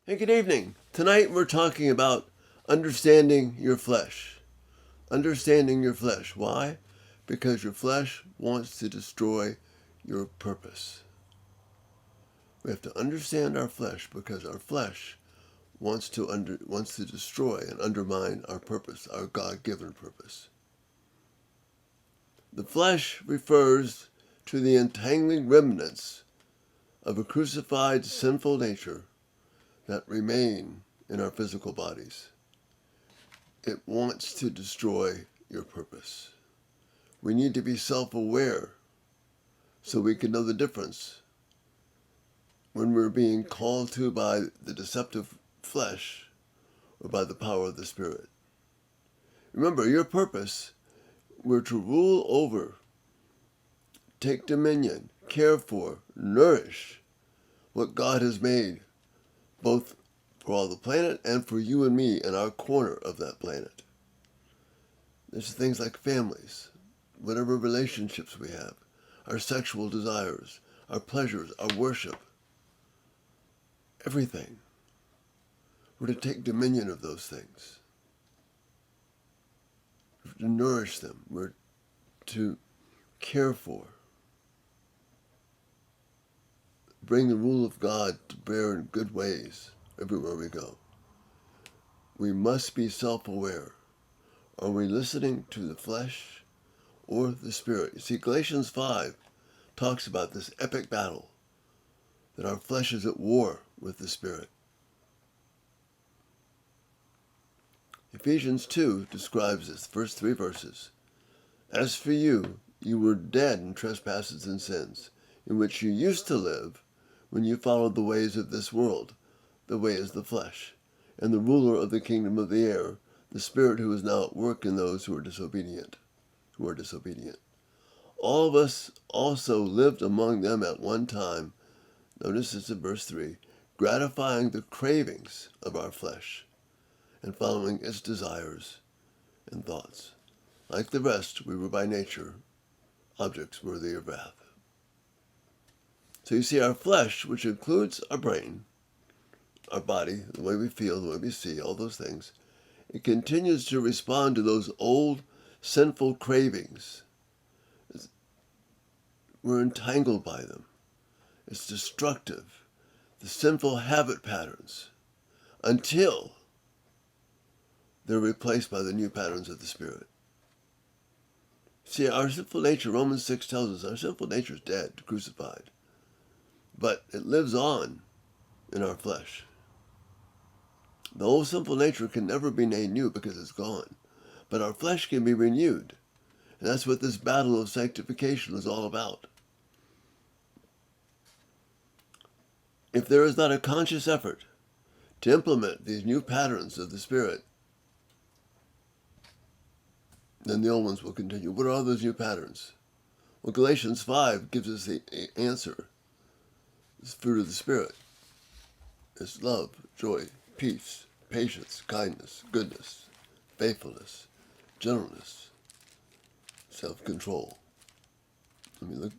Hey, good evening. Tonight we're talking about understanding your flesh. Understanding your flesh. Why? Because your flesh wants to destroy your purpose. We have to understand our flesh because our flesh wants to destroy and undermine our purpose, our God-given purpose. The flesh refers to the entangling remnants of a crucified sinful nature that remain in our physical bodies. It wants to destroy your purpose. We need to be self-aware so we can know the difference when we're being called to by the deceptive flesh or by the power of the Spirit. Remember, your purpose were to rule over, take dominion, care for, nourish what God has made, both for all the planet and for you and me in our corner of that planet. There's things like families, whatever relationships we have, our sexual desires, our pleasures, our worship, everything. We're to take dominion of those things. We're to nourish them. We're to care for. Bring the rule of God to bear in good ways everywhere we go. We must be self-aware. Are we listening to the flesh or the Spirit? You see, Galatians 5 talks about this epic battle, that our flesh is at war with the Spirit. Ephesians 2 describes this, first 3 verses. As for you, you were dead in trespasses and sins, in which you used to live when you followed the ways of this world. The way is the flesh, and the ruler of the kingdom of the air, the Spirit who is now at work in those who are disobedient. All of us also lived among them at one time, notice it's in verse 3, gratifying the cravings of our flesh and following its desires and thoughts. Like the rest, we were by nature objects worthy of wrath. So you see, our flesh, which includes our brain, our body, the way we feel, the way we see, all those things, it continues to respond to those old sinful cravings. We're entangled by them. It's destructive. The sinful habit patterns, until they're replaced by the new patterns of the Spirit. See, our sinful nature, Romans 6 tells us, our sinful nature is dead, crucified. But it lives on in our flesh. The old sinful nature can never be made new because it's gone. But our flesh can be renewed. And that's what this battle of sanctification is all about. If there is not a conscious effort to implement these new patterns of the Spirit, then the old ones will continue. What are all those new patterns? Well, Galatians 5 gives us the answer. It's fruit of the Spirit. It's love, joy, peace, patience, kindness, goodness, faithfulness, gentleness, self-control. Let me look.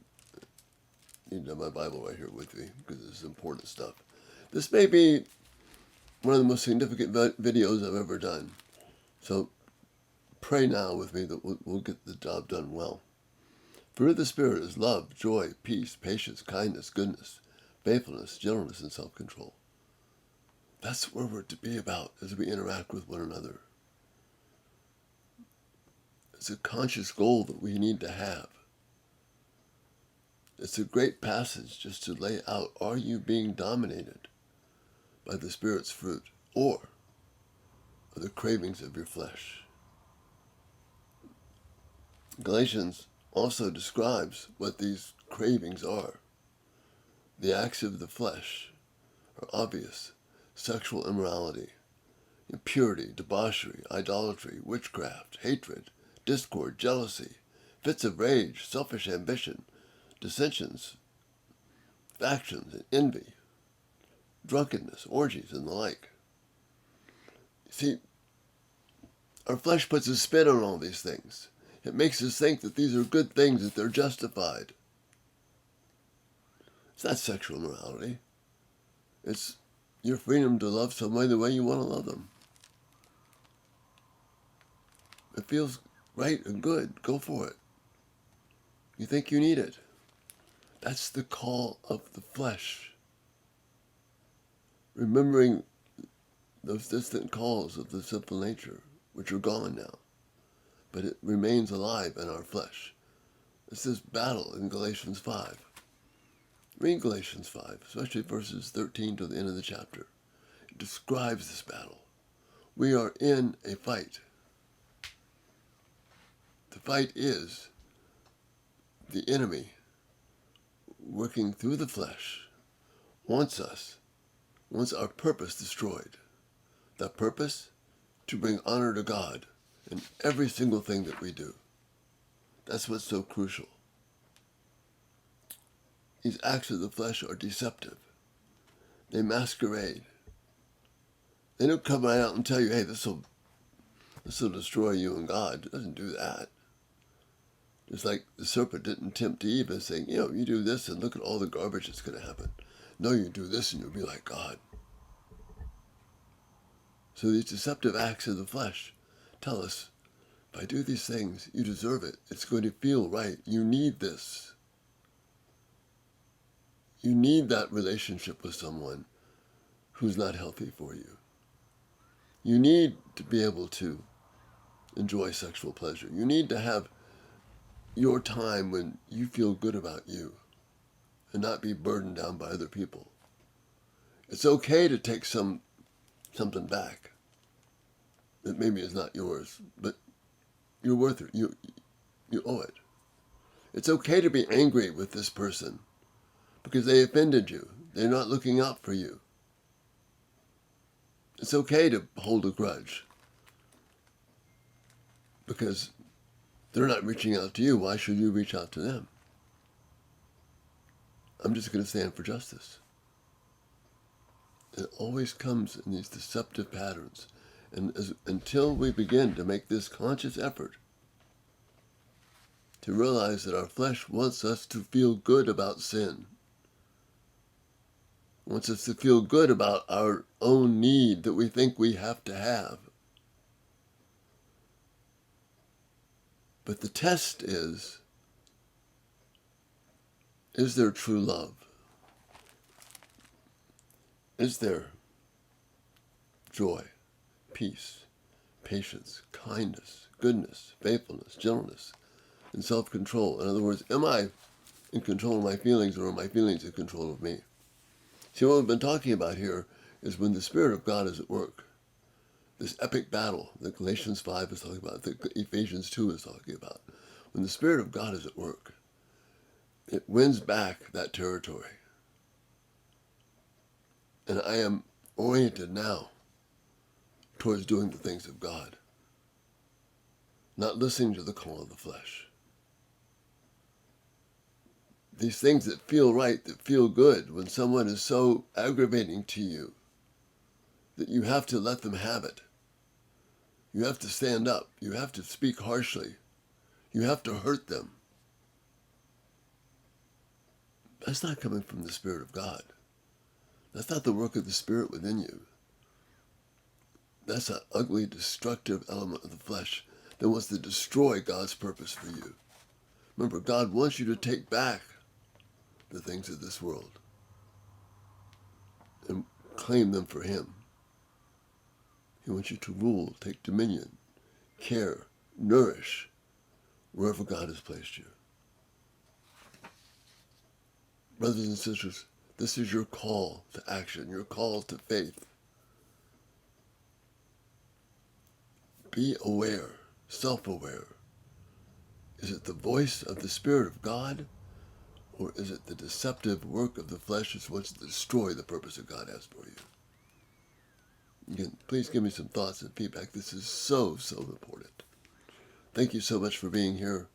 I need to have my Bible right here with me because this is important stuff. This may be one of the most significant videos I've ever done. So pray now with me that we'll get the job done well. Fruit of the Spirit is love, joy, peace, patience, kindness, goodness, faithfulness, gentleness, and self-control. That's where we're to be about as we interact with one another. It's a conscious goal that we need to have. It's a great passage just to lay out, are you being dominated by the Spirit's fruit or the cravings of your flesh? Galatians also describes what these cravings are. The acts of the flesh are obvious: sexual immorality, impurity, debauchery, idolatry, witchcraft, hatred, discord, jealousy, fits of rage, selfish ambition, dissensions, factions, envy, drunkenness, orgies, and the like. See, our flesh puts a spin on all these things. It makes us think that these are good things, that they're justified. It's not sexual immorality. It's your freedom to love somebody the way you want to love them. It feels right and good. Go for it. You think you need it. That's the call of the flesh. Remembering those distant calls of the sinful nature, which are gone now, but it remains alive in our flesh. It's this battle in Galatians 5. Read Galatians 5, especially verses 13 to the end of the chapter. It describes this battle. We are in a fight. The fight is the enemy working through the flesh, wants our purpose destroyed. That purpose? To bring honor to God in every single thing that we do. That's what's so crucial. These acts of the flesh are deceptive. They masquerade. They don't come right out and tell you, hey, this will destroy you and God. It doesn't do that. Just like the serpent didn't tempt Eve and saying, you do this and look at all the garbage that's going to happen. No, you do this and you'll be like God. So these deceptive acts of the flesh tell us, if I do these things, you deserve it. It's going to feel right. You need this. You need that relationship with someone who's not healthy for you. You need to be able to enjoy sexual pleasure. You need to have your time when you feel good about you and not be burdened down by other people. It's okay to take something back that maybe is not yours, but you're worth it. You owe it. It's okay to be angry with this person because they offended you. They're not looking out for you. It's okay to hold a grudge because they're not reaching out to you. Why should you reach out to them? I'm just going to stand for justice. It always comes in these deceptive patterns. And until we begin to make this conscious effort to realize that our flesh wants us to feel good about sin, wants us to feel good about our own need that we think we have to have. But the test is there true love? Is there joy, peace, patience, kindness, goodness, faithfulness, gentleness, and self-control? In other words, am I in control of my feelings, or are my feelings in control of me? See, what we've been talking about here is when the Spirit of God is at work. This epic battle that Galatians 5 is talking about, that Ephesians 2 is talking about. When the Spirit of God is at work, it wins back that territory. And I am oriented now towards doing the things of God, not listening to the call of the flesh. These things that feel right, that feel good, when someone is so aggravating to you that you have to let them have it. You have to stand up. You have to speak harshly. You have to hurt them. That's not coming from the Spirit of God. That's not the work of the Spirit within you. That's an ugly, destructive element of the flesh that wants to destroy God's purpose for you. Remember, God wants you to take back the things of this world and claim them for Him. He wants you to rule, take dominion, care, nourish wherever God has placed you. Brothers and sisters, this is your call to action, your call to faith. Be aware, self-aware. Is it the voice of the Spirit of God, or is it the deceptive work of the flesh that wants to destroy the purpose that God has for you? Again, please give me some thoughts and feedback. This is so, so important. Thank you so much for being here.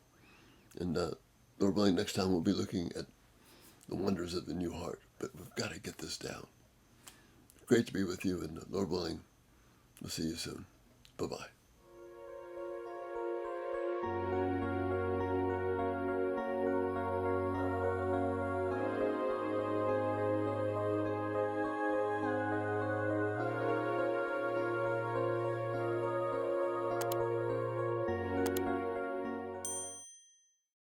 And Lord willing, next time we'll be looking at the wonders of the new heart. But we've got to get this down. Great to be with you, and Lord willing, we'll see you soon. Bye-bye.